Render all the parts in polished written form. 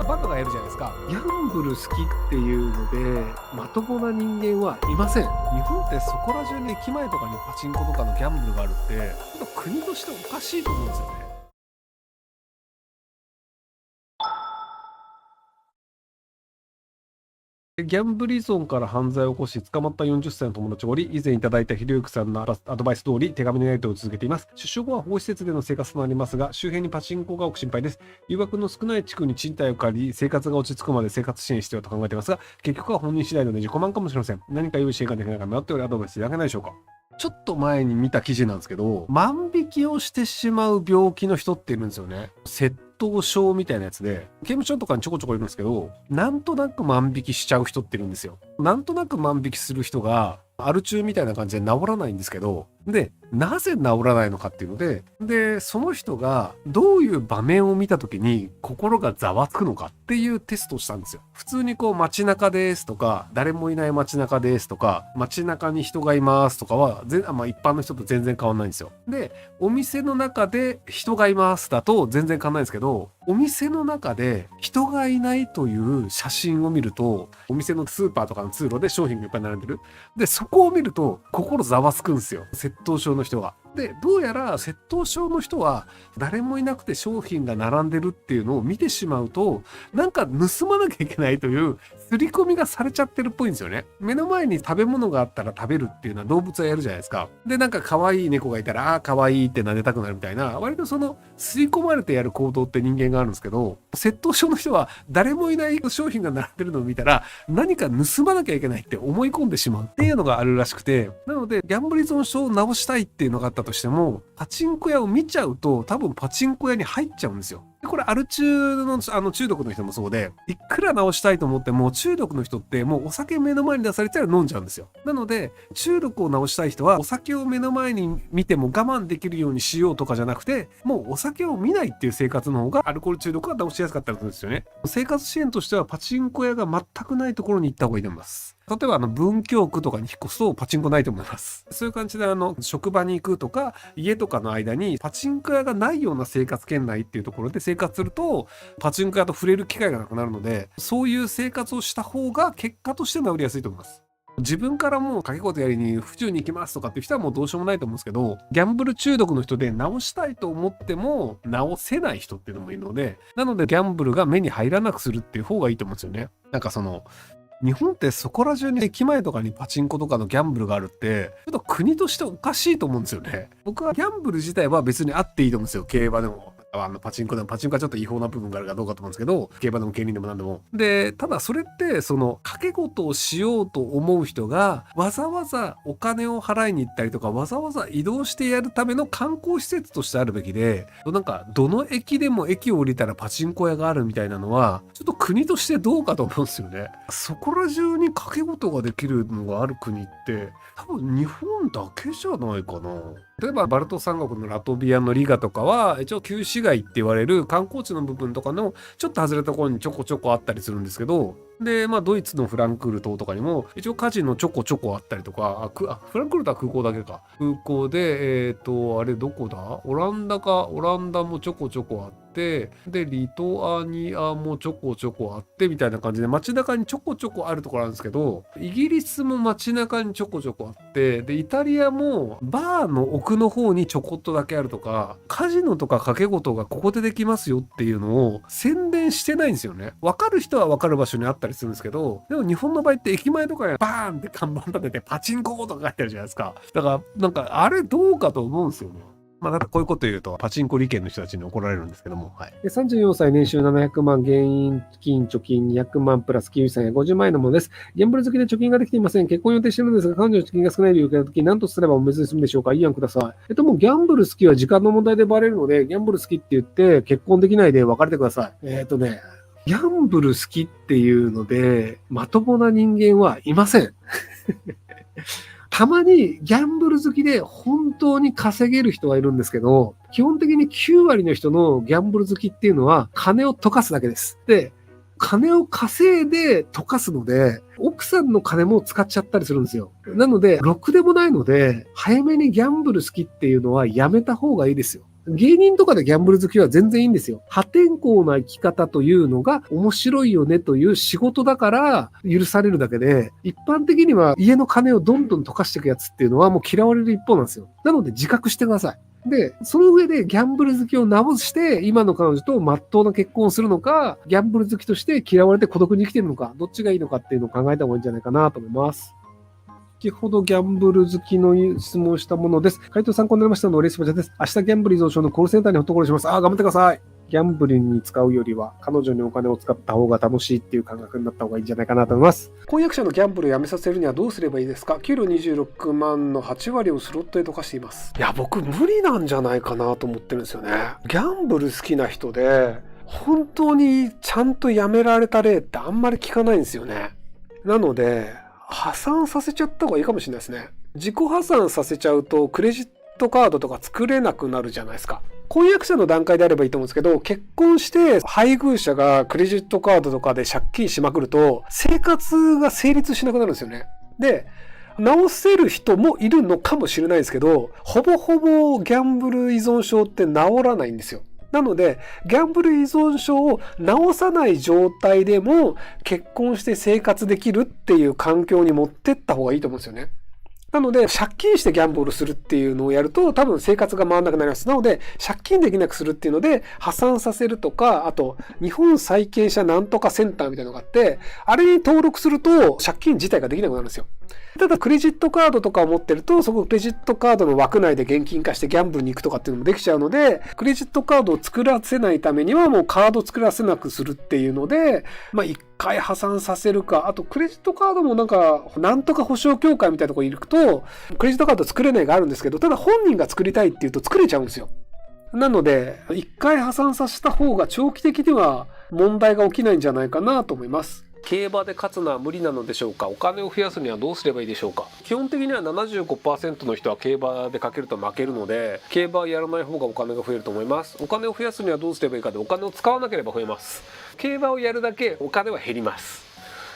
バカがいるじゃないですか。ギャンブル好きっていうのでまともな人間はいません。日本ってそこら中に駅前とかにパチンコとかのギャンブルがあるってちょっと国としておかしいと思うんですよね。ギャンブル依存から犯罪を起こし捕まった40歳の友達がおり、以前いただいたひろゆきさんのアドバイス通り手紙のやり取りを続けています。出所後は保護施設での生活となりますが、周辺にパチンコが多く心配です。誘惑の少ない地区に賃貸を借り、生活が落ち着くまで生活支援していると考えていますが、結局は本人次第ので自己満かもしれません。何か良い支援ができないか迷っておりアドバイスいただけないでしょうか。ちょっと前に見た記事なんですけど、万引きをしてしまう病気の人っているんですよね。窃盗症みたいなやつで、刑務所とかにちょこちょこいるんですけど、なんとなく万引きしちゃう人っているんですよ。なんとなく万引きする人が、アル中みたいな感じで治らないんですけど、で、なぜ治らないのかっていうので、その人がどういう場面を見た時に心がざわつくのかっていうテストをしたんですよ。普通にこう街中ですとか、誰もいない街中ですとか、街中に人がいますとかは、一般の人と全然変わんないんですよ。で、お店の中で人がいますだと全然変わんないんですけど、お店の中で人がいないという写真を見ると、お店のスーパーとかの通路で商品がいっぱい並んでる。で、そこを見ると心ざわつくんですよ。窃盗症の人が。で、どうやら窃盗症の人は誰もいなくて商品が並んでるっていうのを見てしまうと、なんか盗まなきゃいけないという刷り込みがされちゃってるっぽいんですよね。目の前に食べ物があったら食べるっていうのは動物はやるじゃないですか。で、なんか可愛い猫がいたら、ああ、可愛いって撫でたくなるみたいな、割とその刷り込まれてやる行動って人間があるんですけど、窃盗症の人は誰もいない商品が並んでるのを見たら、何か盗まなきゃいけないって思い込んでしまうっていうのがあるらしくて、なので、ギャンブル依存症を治したいっていうのがあったとしても、パチンコ屋を見ちゃうと、多分パチンコ屋に入っちゃうんですよ。でこれアル中の中毒の人もそうで、いくら治したいと思っても中毒の人ってもうお酒目の前に出されたら飲んじゃうんですよ。なので中毒を治したい人はお酒を目の前に見ても我慢できるようにしようとかじゃなくて、もうお酒を見ないっていう生活の方がアルコール中毒が治しやすかったりするんですよね。生活支援としてはパチンコ屋が全くないところに行った方がいいと思います。例えば文京区とかに引っ越すとパチンコないと思います。そういう感じで職場に行くとか家とかの間にパチンコ屋がないような生活圏内っていうところで生活するとパチンコ屋と触れる機会がなくなるので、そういう生活をした方が結果として治りやすいと思います。自分からもう掛け事やりに府中に行きますとかっていう人はもうどうしようもないと思うんですけど、ギャンブル中毒の人で治したいと思っても治せない人っていうのもいるので、なのでギャンブルが目に入らなくするっていう方がいいと思うんですよね。なんか日本ってそこら中に駅前とかにパチンコとかのギャンブルがあるってちょっと国としておかしいと思うんですよね。僕はギャンブル自体は別にあっていいと思うんですよ。競馬でもパチンコはちょっと違法な部分があるかどうかと思うんですけど、競馬でも競輪でも何でも。で、ただそれって賭け事をしようと思う人がわざわざお金を払いに行ったりとかわざわざ移動してやるための観光施設としてあるべきで、なんかどの駅でも駅を降りたらパチンコ屋があるみたいなのはちょっと国としてどうかと思うんですよね。そこら中に賭け事ができるのがある国って多分日本だけじゃないかな。例えばバルト三国のラトビアのリガとかは一応旧市街って言われる観光地の部分とかのちょっと外れたところにちょこちょこあったりするんですけど、でドイツのフランクフルトとかにも一応カジノちょこちょこあったりとか、フランクフルトは空港だけか。空港であれどこだ、オランダもちょこちょこあって、でリトアニアもちょこちょこあってみたいな感じで街中にちょこちょこあるところなんですけど、イギリスも街中にちょこちょこあって、でイタリアもバーの奥の方にちょこっとだけあるとか、カジノとか賭け事がここでできますよっていうのを宣伝してないんですよね。分かる人は分かる場所にあったりするんですけど、でも日本の場合って駅前とかにバーンって看板立ててパチンコとか書いてあるじゃないですか。だからなんかあれどうかと思うんですよね。だってこういうこと言うとパチンコ利権の人たちに怒られるんですけども、はい、で34歳年収700万現金貯金200万プラス金融資産や50万円のものです。ギャンブル好きで貯金ができていません。結婚予定してるんですが、彼女の貯金が少ない理由が時何とすればおめずにするんでしょうか。いい案ください。もうギャンブル好きは時間の問題でバレるので、ギャンブル好きって言って結婚できないで別れてください。ギャンブル好きっていうのでまともな人間はいません。たまにギャンブル好きで本当に稼げる人はいるんですけど、基本的に9割の人のギャンブル好きっていうのは金を溶かすだけです。で、金を稼いで溶かすので、奥さんの金も使っちゃったりするんですよ。なので、ろくでもないので、早めにギャンブル好きっていうのはやめた方がいいですよ。芸人とかでギャンブル好きは全然いいんですよ。破天荒な生き方というのが面白いよねという仕事だから許されるだけで、一般的には家の金をどんどん溶かしていくやつっていうのはもう嫌われる一方なんですよ。なので自覚してください。で、その上でギャンブル好きを直して、今の彼女と真っ当な結婚をするのか、ギャンブル好きとして嫌われて孤独に生きてるのか、どっちがいいのかっていうのを考えた方がいいんじゃないかなと思います。先ほどギャンブル好きの質問をしたものです。回答参考になりましたので、レースポチャです。明日ギャンブル依存症のコールセンターにホットコールします。頑張ってください。ギャンブルに使うよりは、彼女にお金を使った方が楽しいっていう感覚になった方がいいんじゃないかなと思います。婚約者のギャンブルをやめさせるにはどうすればいいですか？給料26万の8割をスロットへ溶かしています。いや、僕無理なんじゃないかなと思ってるんですよね。ギャンブル好きな人で、本当にちゃんとやめられた例ってあんまり聞かないんですよね。なので、破産させちゃった方がいいかもしれないですね。自己破産させちゃうとクレジットカードとか作れなくなるじゃないですか。婚約者の段階であればいいと思うんですけど、結婚して配偶者がクレジットカードとかで借金しまくると生活が成立しなくなるんですよね。で、治せる人もいるのかもしれないですけど、ほぼほぼギャンブル依存症って治らないんですよ。なので、ギャンブル依存症を治さない状態でも結婚して生活できるっていう環境に持ってった方がいいと思うんですよね。なので、借金してギャンブルするっていうのをやると、多分生活が回らなくなります。なので、借金できなくするっていうので、破産させるとか、あと、日本債権者なんとかセンターみたいなのがあって、あれに登録すると、借金自体ができなくなるんですよ。ただ、クレジットカードとかを持ってると、そこクレジットカードの枠内で現金化してギャンブルに行くとかっていうのもできちゃうので、クレジットカードを作らせないためにはもうカード作らせなくするっていうので、一回破産させるか、あとクレジットカードもなんとか保証協会みたいなところに行くと、クレジットカード作れないがあるんですけど、ただ本人が作りたいっていうと作れちゃうんですよ。なので、一回破産させた方が長期的には問題が起きないんじゃないかなと思います。競馬で勝つのは無理なのでしょうか？お金を増やすにはどうすればいいでしょうか？基本的には 75% の人は競馬でかけると負けるので、競馬はやらない方がお金が増えると思います。お金を増やすにはどうすればいいかで、お金を使わなければ増えます。競馬をやるだけお金は減ります。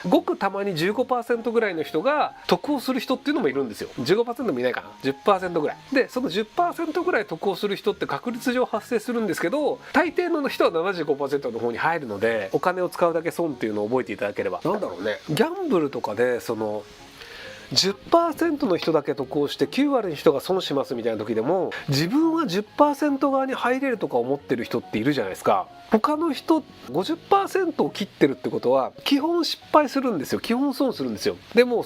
ごくたまに 15% ぐらいの人が得をする人っていうのもいるんですよ。 15% もいないかな、 10% ぐらいで、その 10% ぐらい得をする人って確率上発生するんですけど、大抵の人は 75% の方に入るので、お金を使うだけ損っていうのを覚えていただければ。なんだろうね、ギャンブルとかで10% の人だけ得をして9割の人が損しますみたいな時でも、自分は 10% 側に入れるとか思ってる人っているじゃないですか。他の人 50% を切ってるってことは基本失敗するんですよ。基本損するんですよ。でも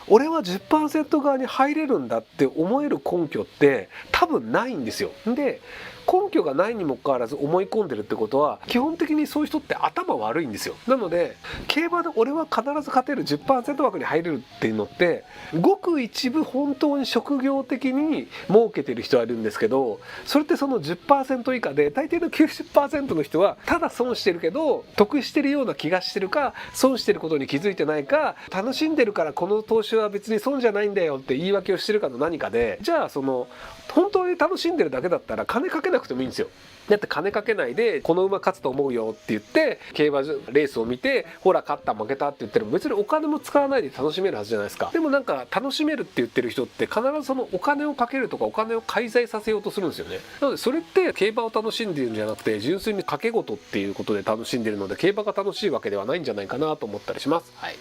俺は 10% 側に入れるんだって思える根拠って多分ないんですよ。で、根拠がないにもかかわらず思い込んでるってことは、基本的にそういう人って頭悪いんですよ。なので、競馬で俺は必ず勝てる 10% 枠に入れるっていうのって、ごく一部本当に職業的に儲けてる人はいるんですけど、それってその 10% 以下で、大抵の 90% の人はただ損してるけど得してるような気がしてるか、損してることに気づいてないか、楽しんでるからこの投資は別に損じゃないんだよって言い訳をしてるかの何かで、じゃあ本当に楽しんでるだけだったら金かけなくてもいいんですよ。だって金かけないでこの馬勝つと思うよって言って競馬レースを見て、ほら勝った負けたって言ってる、別にお金も使わないで楽しめるはずじゃないですか。でも楽しめるって言ってる人って必ずお金をかけるとかお金を介在させようとするんですよね。なのでそれって競馬を楽しんでいるんじゃなくて、純粋に賭け事っていうことで楽しんでるので、競馬が楽しいわけではないんじゃないかなと思ったりします。はい。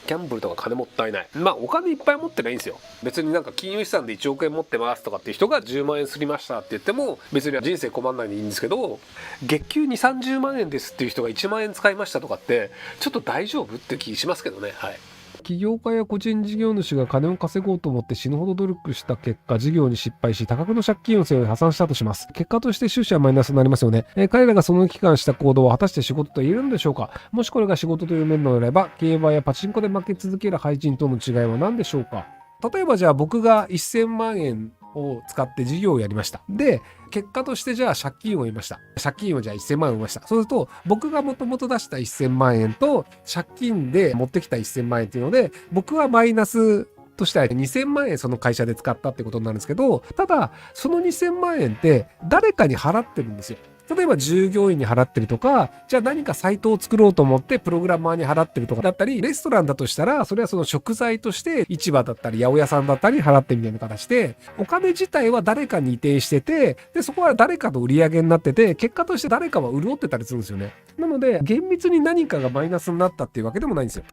ギャンブルとか金もったいない。お金いっぱい持ってないんですよ。別に金融資産で1億円持ってますとかっていう人が10万円すりましたって言っても別に人生困んないでいいんですけど、月給2、30万円ですっていう人が1万円使いましたとかってちょっと大丈夫って気しますけどね。はい。起業家や個人事業主が金を稼ごうと思って死ぬほど努力した結果、事業に失敗し多額の借金を背負い破産したとします。結果として収支はマイナスになりますよね。彼らがその期間した行動は果たして仕事と言えるんでしょうか？もしこれが仕事という面であれば、競馬やパチンコで負け続ける廃人との違いは何でしょうか？例えばじゃあ僕が1000万円を使って事業をやりました。で、結果としてじゃあ借金を得ました。借金をじゃあ1000万円を得ました。そうすると、僕がもともと出した1000万円と借金で持ってきた1000万円っていうので、僕はマイナスとしては2000万円その会社で使ったってことになるんですけど、ただ、その2000万円って誰かに払ってるんですよ。例えば従業員に払ってるとか、じゃあ何かサイトを作ろうと思ってプログラマーに払ってるとかだったり、レストランだとしたら、それはその食材として市場だったり八百屋さんだったり払ってみたいな形で、お金自体は誰かに移転してて、で、そこは誰かの売り上げになってて、結果として誰かは潤ってたりするんですよね。なので、厳密に何かがマイナスになったっていうわけでもないんですよ。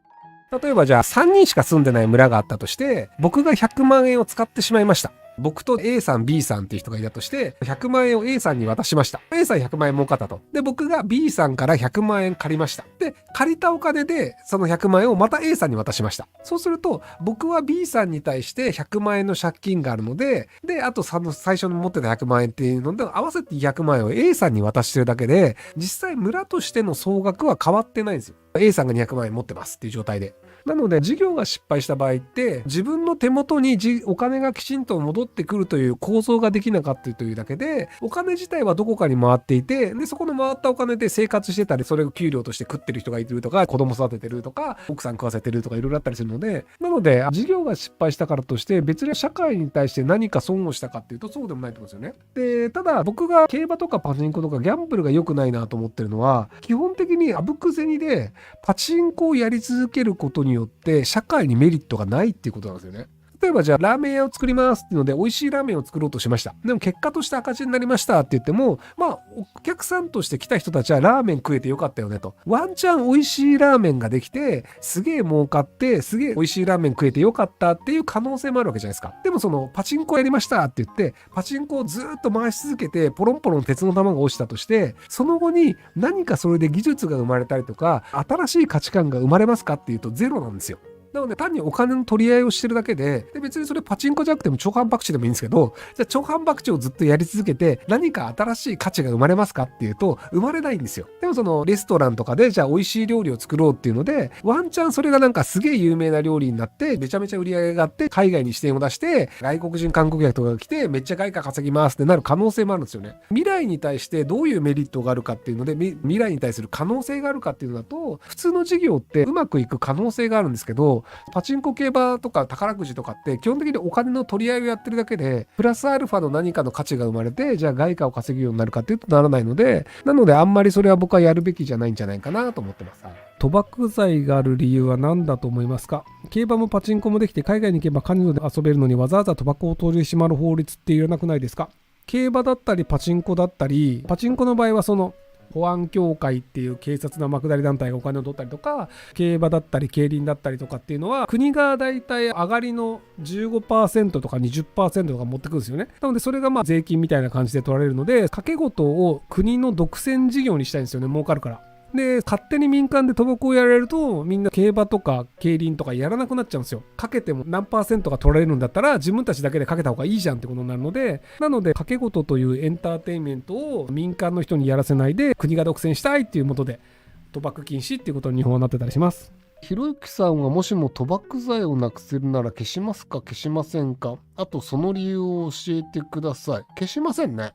例えばじゃあ3人しか住んでない村があったとして、僕が100万円を使ってしまいました。僕と A さん B さんっていう人がいたとして100万円を A さんに渡しました。 A さん100万円儲かったと。で僕が B さんから100万円借りました。で借りたお金でその100万円をまた A さんに渡しました。そうすると僕は B さんに対して100万円の借金があるので、あと最初に持ってた100万円っていうので合わせて200万円を A さんに渡してるだけで、実際村としての総額は変わってないんですよ。A さんが200万円持ってますっていう状態で。なので事業が失敗した場合って自分の手元にお金がきちんと戻ってくるという構造ができなかったというだけで、お金自体はどこかに回っていて、でそこの回ったお金で生活してたり、それを給料として食ってる人がいるとか、子供育ててるとか、奥さん食わせてるとかいろいろあったりするので、なので事業が失敗したからとして別に社会に対して何か損をしたかっていうとそうでもないと思うんですよね。でただ僕が競馬とかパチンコとかギャンブルが良くないなと思ってるのは、基本的にあぶく銭でパチンコをやり続けることによって社会にメリットがないっていうことなんですよね。例えばじゃあラーメン屋を作りますっていうので美味しいラーメンを作ろうとしました。でも結果として赤字になりましたって言っても、まあお客さんとして来た人たちはラーメン食えてよかったよねと。ワンチャン美味しいラーメンができてすげえ儲かってすげえ美味しいラーメン食えてよかったっていう可能性もあるわけじゃないですか。でもそのパチンコやりましたって言ってパチンコをずっと回し続けてポロンポロン鉄の玉が落ちたとして、その後に何かそれで技術が生まれたりとか新しい価値観が生まれますかっていうとゼロなんですよ。なので単にお金の取り合いをしてるだけで、別にそれパチンコじゃなくても超反博打でもいいんですけど、じゃあ超反博打をずっとやり続けて何か新しい価値が生まれますかっていうと生まれないんですよ。でもそのレストランとかでじゃあ美味しい料理を作ろうっていうので、ワンチャンそれがなんかすげえ有名な料理になってめちゃめちゃ売り上げがあって海外に支店を出して外国人観光客とかが来てめっちゃ外貨稼ぎますってなる可能性もあるんですよね。未来に対してどういうメリットがあるかっていうので、未来に対する可能性があるかっていうのだと、普通の事業ってうまくいく可能性があるんですけど、パチンコ競馬とか宝くじとかって基本的にお金の取り合いをやってるだけでプラスアルファの何かの価値が生まれてじゃあ外貨を稼ぐようになるかっていうとならないので、なのであんまりそれは僕はやるべきじゃないんじゃないかなと思ってます。賭博罪がある理由は何だと思いますか？競馬もパチンコもできて海外に行けばカジノで遊べるのにわざわざ賭博を取り締まる法律っていらなくないですか？競馬だったりパチンコだったり、パチンコの場合はその保安協会っていう警察の天下り団体がお金を取ったりとか、競馬だったり競輪だったりとかっていうのは国がだいたい上がりの 15% とか 20% とか持ってくるんですよね。なのでそれがまあ税金みたいな感じで取られるので、賭け事を国の独占事業にしたいんですよね、儲かるから。で勝手に民間で賭博をやられるとみんな競馬とか競輪とかやらなくなっちゃうんですよ。かけても何%が取られるんだったら自分たちだけでかけた方がいいじゃんってことになるので、なので賭け事というエンターテインメントを民間の人にやらせないで国が独占したいっていうもとで賭博禁止っていうことに日本はなってたりします。ひろゆきさんはもしも賭博罪をなくせるなら消しますか消しませんか？あとその理由を教えてください。消しませんね。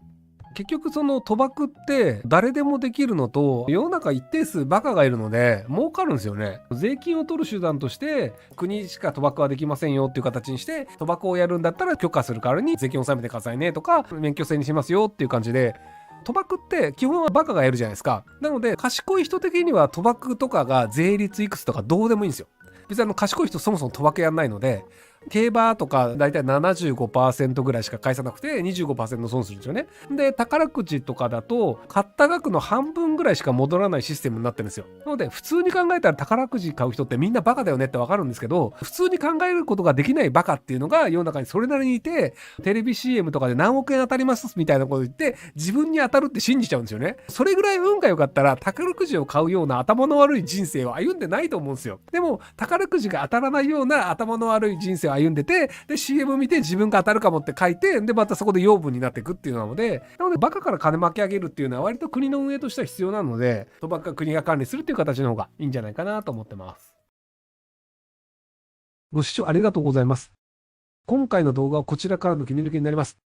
結局その賭博って誰でもできるのと、世の中一定数バカがいるので儲かるんですよね。税金を取る手段として国しか賭博はできませんよっていう形にして、賭博をやるんだったら許可する代わりに税金を納めてくださいねとか免許制にしますよっていう感じで、賭博って基本はバカがやるじゃないですか。なので賢い人的には賭博とかが税率いくつとかどうでもいいんですよ。別に賢い人そもそも賭博やんないので、競馬とかだいたい 75% ぐらいしか返さなくて 25% 損するんですよね。で宝くじとかだと買った額の半分ぐらいしか戻らないシステムになってるんですよ。なので普通に考えたら宝くじ買う人ってみんなバカだよねってわかるんですけど、普通に考えることができないバカっていうのが世の中にそれなりにいて、テレビ CM とかで何億円当たりますみたいなこと言って自分に当たるって信じちゃうんですよね。それぐらい運が良かったら宝くじを買うような頭の悪い人生を歩んでないと思うんですよ。でも宝くじが当たらないような頭の悪い人生を歩んでて、で CM 見て自分が当たるかもって書いて、でまたそこで養分になっていくっていうので、バカから金巻き上げるっていうのは割と国の運営としては必要なので、賭博は国が管理するっていう形の方がいいんじゃないかなと思ってます。ご視聴ありがとうございます。今回の動画はこちらからの切り抜きになります。